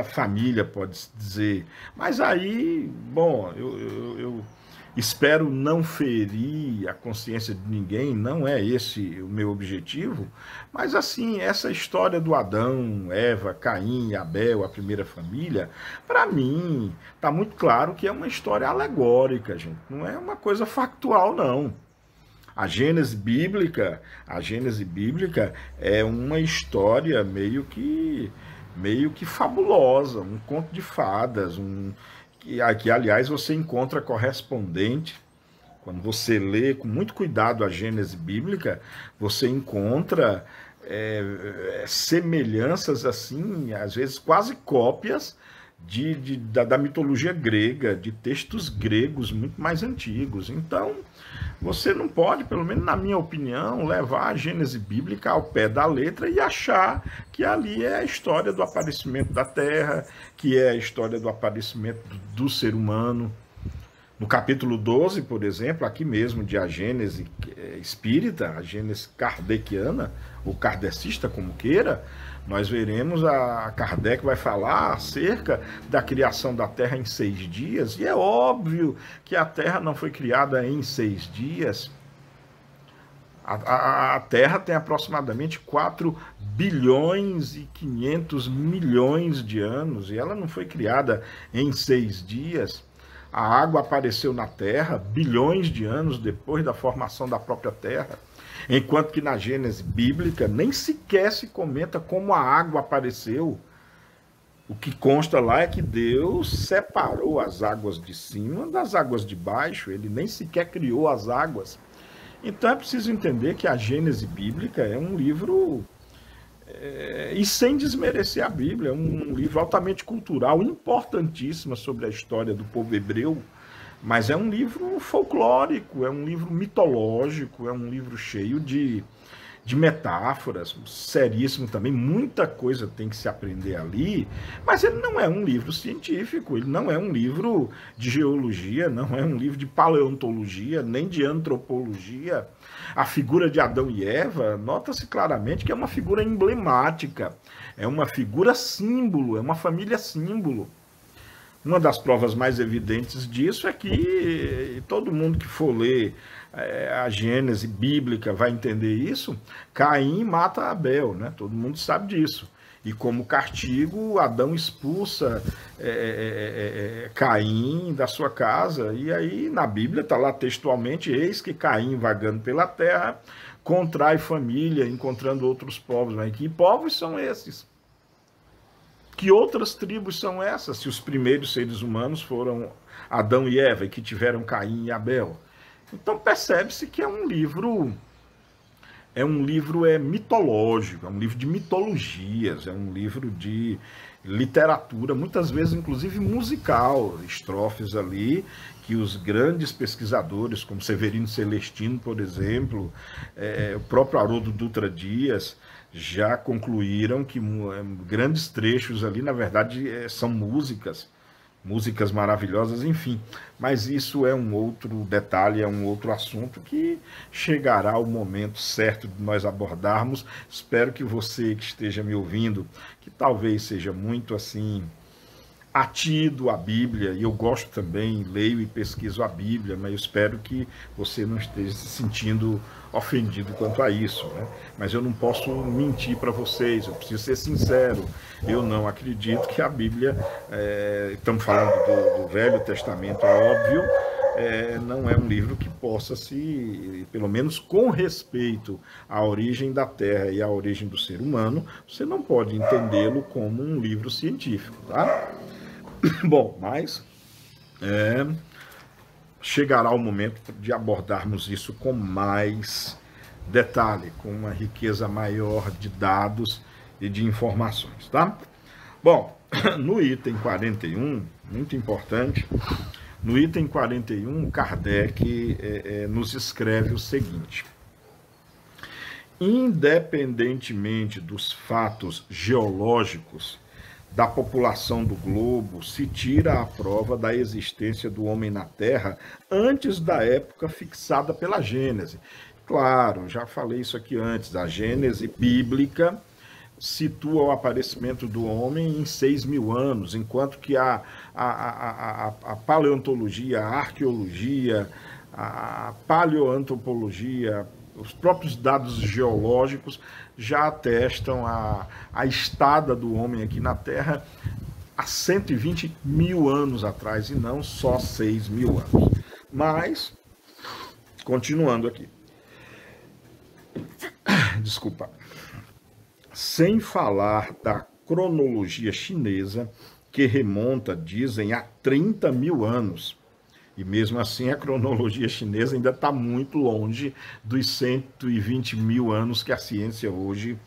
família, pode-se dizer. Mas aí, bom, eu espero não ferir a consciência de ninguém, não é esse o meu objetivo, mas assim, essa história do Adão, Eva, Caim, Abel, a primeira família, para mim, está muito claro que é uma história alegórica, gente, não é uma coisa factual, não. A Gênese bíblica é uma história meio que fabulosa, um conto de fadas, que aliás você encontra correspondente. Quando você lê com muito cuidado a Gênese bíblica, você encontra semelhanças assim, às vezes quase cópias da mitologia grega, de textos gregos muito mais antigos. Então, você não pode, pelo menos na minha opinião, levar a Gênese bíblica ao pé da letra e achar que ali é a história do aparecimento da Terra, que é a história do aparecimento do ser humano. No capítulo 12, por exemplo, aqui mesmo de A Gênese Espírita, a Gênese kardeciana, ou kardecista, como queira, nós veremos a Kardec vai falar acerca da criação da Terra em 6 dias, e é óbvio que a Terra não foi criada em 6 dias. A Terra tem aproximadamente 4 bilhões e 500 milhões de anos, e ela não foi criada em 6 dias. A água apareceu na Terra bilhões de anos depois da formação da própria Terra. Enquanto que na Gênese bíblica nem sequer se comenta como a água apareceu. O que consta lá é que Deus separou as águas de cima das águas de baixo, ele nem sequer criou as águas. Então é preciso entender que a Gênese bíblica é um livro, e sem desmerecer a Bíblia, é um livro altamente cultural, importantíssimo sobre a história do povo hebreu, mas é um livro folclórico, é um livro mitológico, é um livro cheio de de metáforas, seríssimo também, muita coisa tem que se aprender ali, mas ele não é um livro científico, ele não é um livro de geologia, não é um livro de paleontologia, nem de antropologia. A figura de Adão e Eva, nota-se claramente que é uma figura emblemática, é uma figura símbolo, é uma família símbolo. Uma das provas mais evidentes disso é que todo mundo que for ler a Gênese bíblica vai entender isso. Caim mata Abel, né? Todo mundo sabe disso. E como castigo, Adão expulsa Caim da sua casa. E aí na Bíblia está lá textualmente: eis que Caim, vagando pela terra, contrai família, encontrando outros povos. Mas que povos são esses? Que outras tribos são essas, se os primeiros seres humanos foram Adão e Eva, e que tiveram Caim e Abel? Então percebe-se que é um livro mitológico, é um livro de mitologias, é um livro de literatura, muitas vezes inclusive musical, estrofes ali que os grandes pesquisadores, como Severino Celestino, por exemplo, o próprio Haroldo Dutra Dias, já concluíram que grandes trechos ali, na verdade, são músicas maravilhosas, enfim. Mas isso é um outro detalhe, é um outro assunto que chegará o momento certo de nós abordarmos. Espero que você que esteja me ouvindo, que talvez seja muito assim atido à Bíblia, e eu gosto também, leio e pesquiso a Bíblia, mas eu espero que você não esteja se sentindo ofendido quanto a isso, né? Mas eu não posso mentir para vocês, eu preciso ser sincero, eu não acredito que a Bíblia, estamos falando do Velho Testamento, é óbvio, não é um livro que possa se, pelo menos com respeito à origem da Terra e à origem do ser humano, você não pode entendê-lo como um livro científico, tá? Bom, mas chegará o momento de abordarmos isso com mais detalhe, com uma riqueza maior de dados e de informações, tá? Bom, no item 41, muito importante, no item 41, Kardec nos escreve o seguinte: independentemente dos fatos geológicos da população do globo, se tira a prova da existência do homem na Terra antes da época fixada pela Gênese. Claro, já falei isso aqui antes, a Gênese bíblica situa o aparecimento do homem em 6.000 anos, enquanto que a paleontologia, a arqueologia, a paleoantropologia, os próprios dados geológicos já atestam a estada do homem aqui na Terra há 120.000 anos atrás, e não só 6.000 anos. Mas, continuando aqui. Desculpa. Sem falar da cronologia chinesa, que remonta, dizem, a 30.000 anos. E mesmo assim a cronologia chinesa ainda está muito longe dos 120.000 anos que a ciência hoje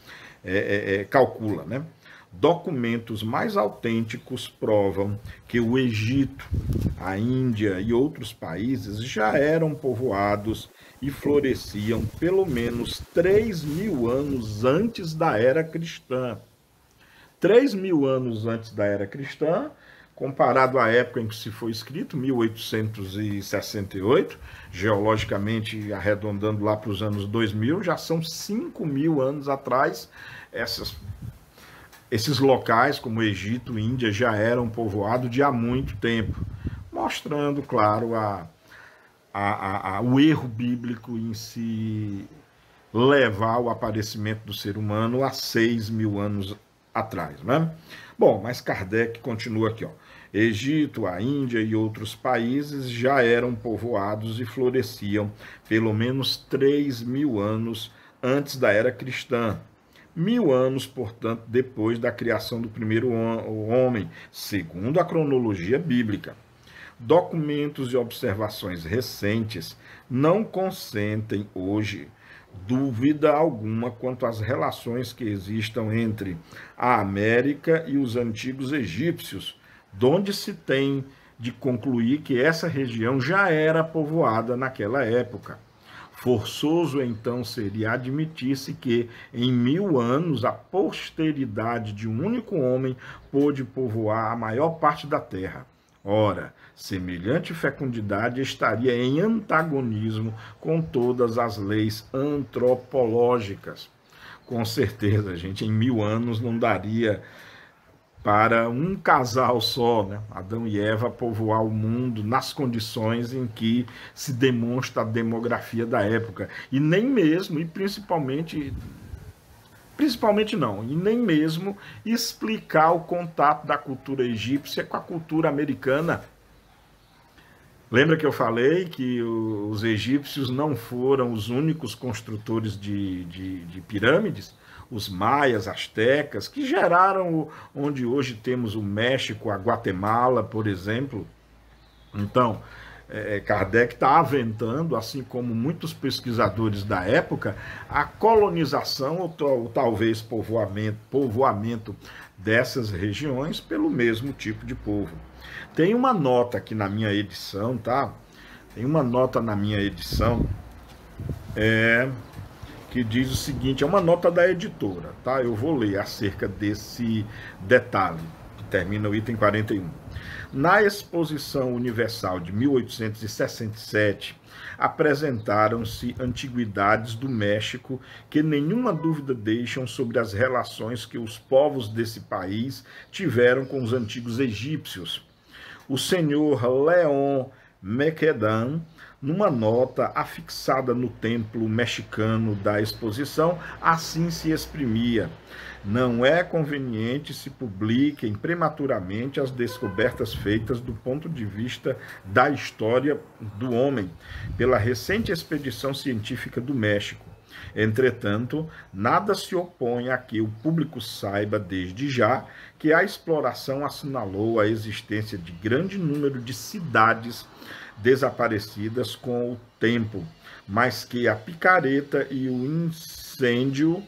calcula, né? Documentos mais autênticos provam que o Egito, a Índia e outros países já eram povoados e floresciam pelo menos 3.000 anos antes da era cristã. 3.000 anos antes da era cristã, comparado à época em que se foi escrito, 1868, geologicamente arredondando lá para os anos 2000, já são 5.000 anos atrás. Esses locais, como Egito e Índia, já eram povoados de há muito tempo, mostrando, claro, o erro bíblico em se levar o aparecimento do ser humano a 6.000 anos atrás, né? Bom, mas Kardec continua aqui, ó. Egito, a Índia e outros países já eram povoados e floresciam pelo menos 3.000 anos antes da era cristã. 1.000 anos, portanto, depois da criação do primeiro homem, segundo a cronologia bíblica. Documentos e observações recentes não consentem hoje dúvida alguma quanto às relações que existam entre a América e os antigos egípcios, donde se tem de concluir que essa região já era povoada naquela época. Forçoso então seria admitir-se que, em 1000 anos, a posteridade de um único homem pôde povoar a maior parte da terra. Ora, semelhante fecundidade estaria em antagonismo com todas as leis antropológicas. Com certeza, gente, em 1000 anos não daria para um casal só, né? Adão e Eva, povoar o mundo nas condições em que se demonstra a demografia da época. E nem mesmo, e principalmente não, e nem mesmo explicar o contato da cultura egípcia com a cultura americana. Lembra que eu falei que os egípcios não foram os únicos construtores de pirâmides? Os maias, astecas, que geraram onde hoje temos o México, a Guatemala, por exemplo. Então, Kardec está aventando, assim como muitos pesquisadores da época, a colonização ou talvez povoamento dessas regiões pelo mesmo tipo de povo. Tem uma nota aqui na minha edição, tá? Tem uma nota na minha edição que diz o seguinte, é uma nota da editora, tá? Eu vou ler acerca desse detalhe, que termina o item 41. Na Exposição Universal de 1867, apresentaram-se antiguidades do México que nenhuma dúvida deixam sobre as relações que os povos desse país tiveram com os antigos egípcios. O senhor Leon Mequedan, numa nota afixada no templo mexicano da exposição, assim se exprimia: não é conveniente se publiquem prematuramente as descobertas feitas do ponto de vista da história do homem pela recente expedição científica do México. Entretanto, nada se opõe a que o público saiba desde já que a exploração assinalou a existência de grande número de cidades desaparecidas com o tempo, mas que a picareta e o incêndio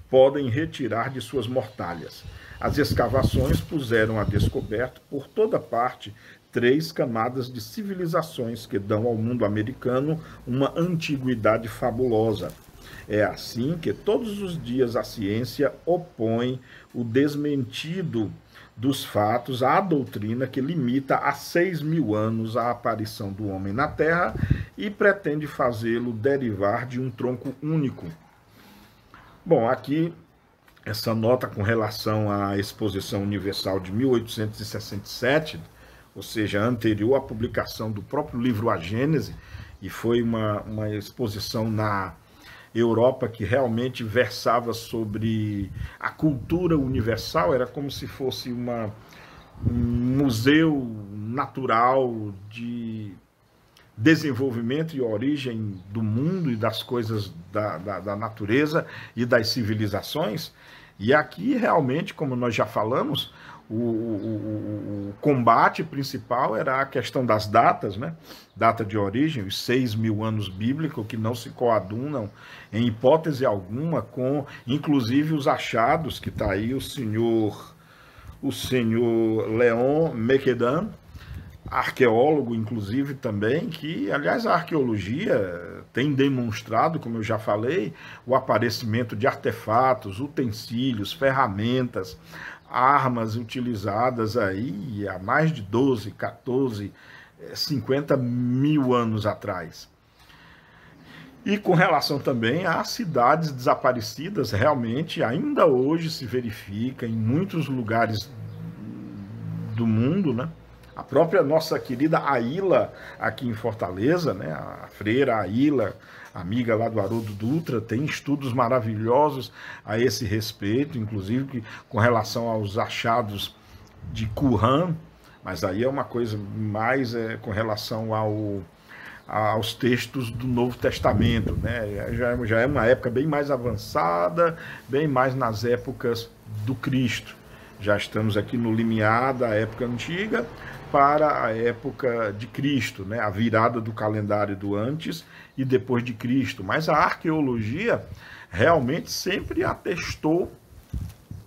podem retirar de suas mortalhas. As escavações puseram a descoberto por toda parte 3 camadas de civilizações que dão ao mundo americano uma antiguidade fabulosa. É assim que todos os dias a ciência opõe o desmentido dos fatos à doutrina que limita a 6.000 anos a aparição do homem na Terra e pretende fazê-lo derivar de um tronco único. Bom, aqui essa nota com relação à Exposição Universal de 1867, ou seja, anterior à publicação do próprio livro A Gênese, e foi uma exposição na Europa que realmente versava sobre a cultura universal, era como se fosse um museu natural de desenvolvimento e origem do mundo e das coisas da natureza e das civilizações. E aqui realmente, como nós já falamos, o combate principal era a questão das datas, né? Data de origem, os 6.000 anos bíblicos, que não se coadunam em hipótese alguma com, inclusive, os achados, que está aí o senhor Leon Mequedan, arqueólogo, inclusive, também, que, aliás, a arqueologia tem demonstrado, como eu já falei, o aparecimento de artefatos, utensílios, ferramentas, armas utilizadas aí há mais de 12, 14, 50 mil anos atrás. E com relação também às cidades desaparecidas, realmente ainda hoje se verifica em muitos lugares do mundo, né? A própria nossa querida Aila, aqui em Fortaleza, né? A freira Aila, amiga lá do Haroldo Dutra, tem estudos maravilhosos a esse respeito, inclusive com relação aos achados de Qumran, mas aí é uma coisa mais com relação aos textos do Novo Testamento, né? Já é uma época bem mais avançada, bem mais nas épocas do Cristo. Já estamos aqui no limiar da época antiga para a época de Cristo, né? A virada do calendário do antes e depois de Cristo. Mas a arqueologia realmente sempre atestou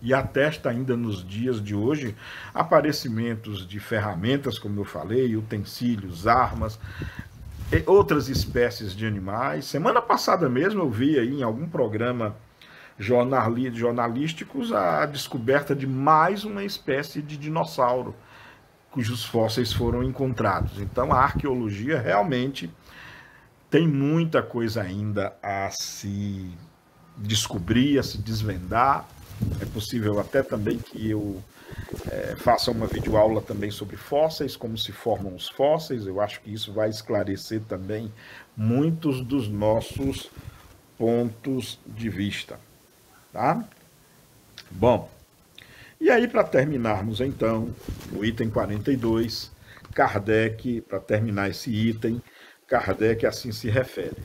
e atesta ainda nos dias de hoje aparecimentos de ferramentas, como eu falei, utensílios, armas, outras espécies de animais. Semana passada mesmo eu vi aí em algum programa jornalísticos a descoberta de mais uma espécie de dinossauro, cujos fósseis foram encontrados. Então a arqueologia realmente tem muita coisa ainda a se descobrir, a se desvendar. É possível até também que eu faça uma videoaula também sobre fósseis, como se formam os fósseis. Eu acho que isso vai esclarecer também muitos dos nossos pontos de vista. Tá? Bom, e aí para terminarmos então, o item 42, Kardec, para terminar esse item, Kardec assim se refere.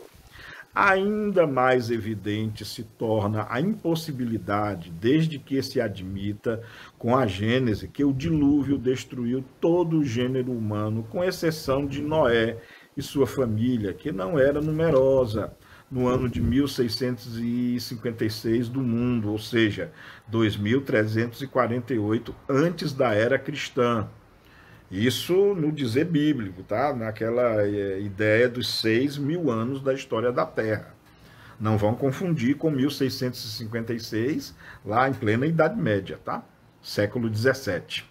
Ainda mais evidente se torna a impossibilidade, desde que se admita, com a Gênese, que o dilúvio destruiu todo o gênero humano, com exceção de Noé e sua família, que não era numerosa, no ano de 1656 do mundo, ou seja, 2348 antes da era cristã. Isso no dizer bíblico, tá? Naquela ideia dos 6.000 anos da história da Terra. Não vão confundir com 1656, lá em plena Idade Média, tá? Século 17.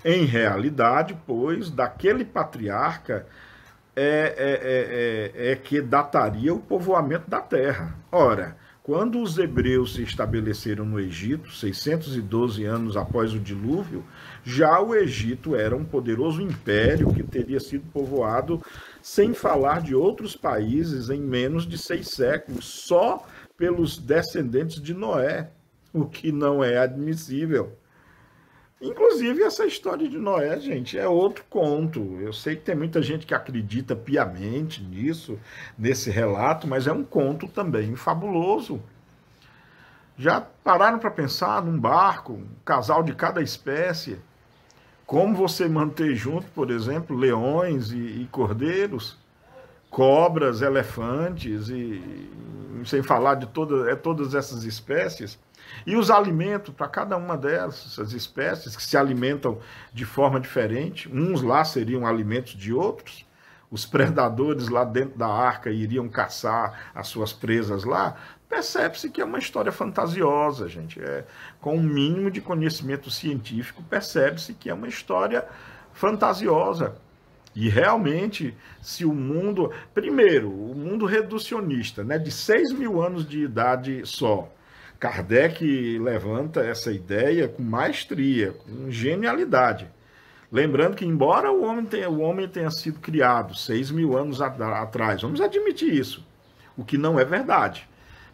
Em realidade, pois, daquele patriarca que dataria o povoamento da Terra. Ora, quando os hebreus se estabeleceram no Egito, 612 anos após o dilúvio, já o Egito era um poderoso império que teria sido povoado, sem falar de outros países, em menos de 6 séculos, só pelos descendentes de Noé, o que não é admissível. Inclusive, essa história de Noé, gente, é outro conto. Eu sei que tem muita gente que acredita piamente nisso, nesse relato, mas é um conto também fabuloso. Já pararam para pensar num barco, um casal de cada espécie? Como você manter junto, por exemplo, leões e cordeiros, cobras, elefantes, e sem falar de todas essas espécies? E os alimentos para cada uma dessas espécies, que se alimentam de forma diferente, uns lá seriam alimentos de outros, os predadores lá dentro da arca iriam caçar as suas presas lá. Percebe-se que é uma história fantasiosa, gente. Com um mínimo de conhecimento científico, percebe-se que é uma história fantasiosa. E realmente, se o mundo... Primeiro, o mundo reducionista, né, de 6.000 anos de idade só. Kardec levanta essa ideia com maestria, com genialidade. Lembrando que, embora o homem tenha sido criado 6.000 anos atrás, vamos admitir isso, o que não é verdade.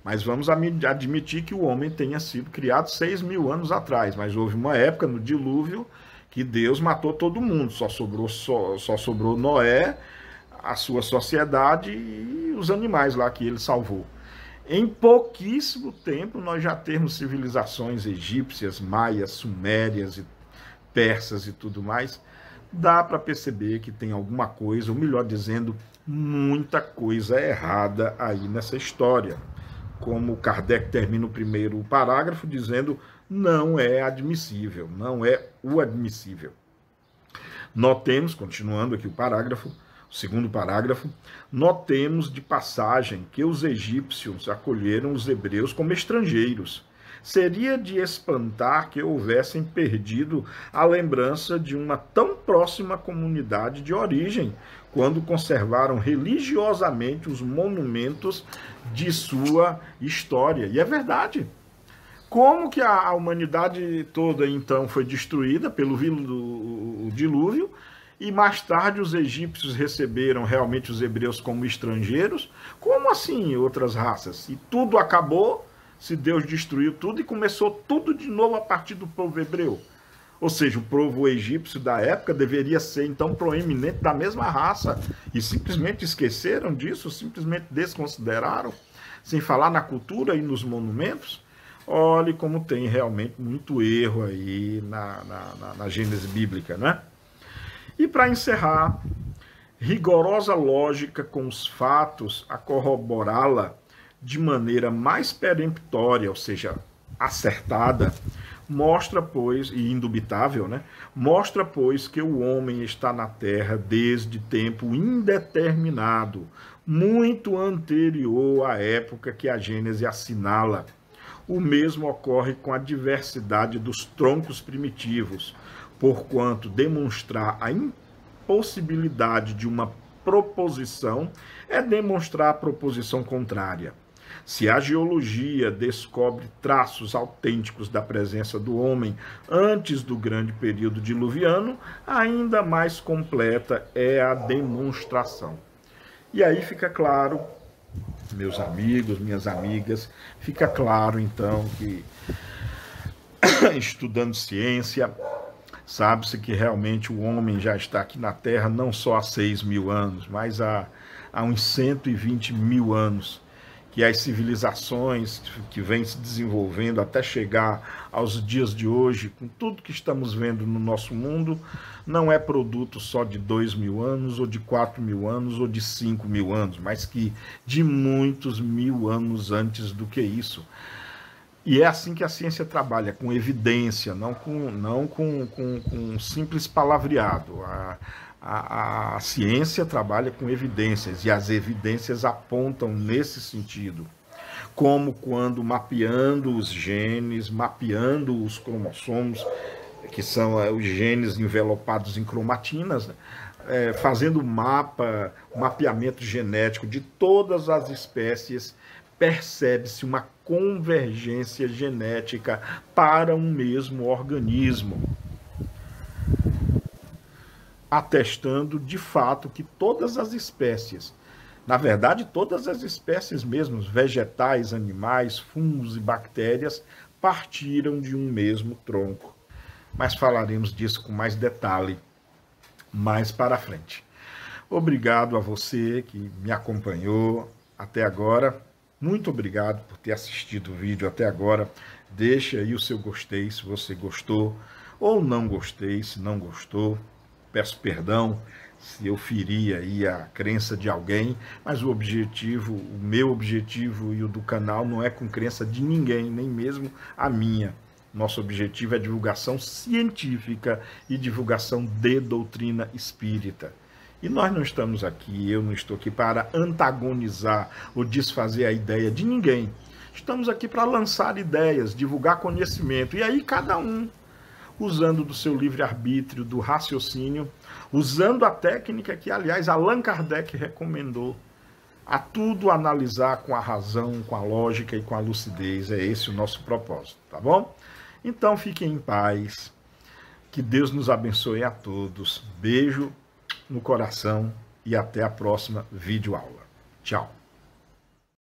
Mas vamos admitir que o homem tenha sido criado 6.000 anos atrás. Mas houve uma época no dilúvio que Deus matou todo mundo. Só sobrou Noé, a sua sociedade e os animais lá que ele salvou. Em pouquíssimo tempo nós já temos civilizações egípcias, maias, sumérias, persas e tudo mais. Dá para perceber que tem alguma coisa, ou melhor dizendo, muita coisa errada aí nessa história. Como Kardec termina o primeiro parágrafo dizendo, não é admissível, não é o admissível. Notemos, continuando aqui o parágrafo, o segundo parágrafo, notemos de passagem que os egípcios acolheram os hebreus como estrangeiros. Seria de espantar que houvessem perdido a lembrança de uma tão próxima comunidade de origem, quando conservaram religiosamente os monumentos de sua história. E é verdade. Como que a humanidade toda, então, foi destruída pelo dilúvio, e mais tarde os egípcios receberam realmente os hebreus como estrangeiros? Como assim outras raças? E tudo acabou, se Deus destruiu tudo e começou tudo de novo a partir do povo hebreu. Ou seja, o povo egípcio da época deveria ser então proeminente da mesma raça. E simplesmente esqueceram disso, simplesmente desconsideraram, sem falar na cultura e nos monumentos. Olhe como tem realmente muito erro aí na Gênese bíblica, né? E para encerrar, rigorosa lógica com os fatos a corroborá-la de maneira mais peremptória, ou seja, acertada, Mostra, pois, e indubitável, né? Mostra, pois, que o homem está na terra desde tempo indeterminado, muito anterior à época que a Gênese assinala. O mesmo ocorre com a diversidade dos troncos primitivos, porquanto demonstrar a impossibilidade de uma proposição é demonstrar a proposição contrária. Se a geologia descobre traços autênticos da presença do homem antes do grande período diluviano, ainda mais completa é a demonstração. E aí fica claro, meus amigos, minhas amigas, fica claro então que estudando ciência, sabe-se que realmente o homem já está aqui na Terra não só há 6.000 anos, mas há uns 120 mil anos, que as civilizações que vêm se desenvolvendo até chegar aos dias de hoje, com tudo que estamos vendo no nosso mundo, não é produto só de 2.000 anos, ou de 4.000 anos, ou de 5.000 anos, mas que de muitos mil anos antes do que isso. E é assim que a ciência trabalha, com evidência, não com simples palavreado. A ciência trabalha com evidências, e as evidências apontam nesse sentido. Como quando mapeando os genes, mapeando os cromossomos, que são os genes envelopados em cromatinas, né? Fazendo mapeamento genético de todas as espécies, percebe-se uma convergência genética para um mesmo organismo, atestando de fato que todas as espécies, na verdade todas as espécies mesmo, vegetais, animais, fungos e bactérias, partiram de um mesmo tronco. Mas falaremos disso com mais detalhe mais para frente. Obrigado a você que me acompanhou até agora. Muito obrigado por ter assistido o vídeo até agora. Deixa aí o seu gostei se você gostou, ou não gostei se não gostou. Peço perdão se eu feri aí a crença de alguém, mas o meu objetivo e o do canal não é com crença de ninguém, nem mesmo a minha. Nosso objetivo é divulgação científica e divulgação de doutrina espírita. E nós não estamos aqui, eu não estou aqui para antagonizar ou desfazer a ideia de ninguém. Estamos aqui para lançar ideias, divulgar conhecimento. E aí cada um, usando do seu livre-arbítrio, do raciocínio, usando a técnica que, aliás, Allan Kardec recomendou, a tudo analisar com a razão, com a lógica e com a lucidez. É esse o nosso propósito, tá bom? Então fiquem em paz, que Deus nos abençoe a todos. Beijo no coração e até a próxima videoaula. Tchau.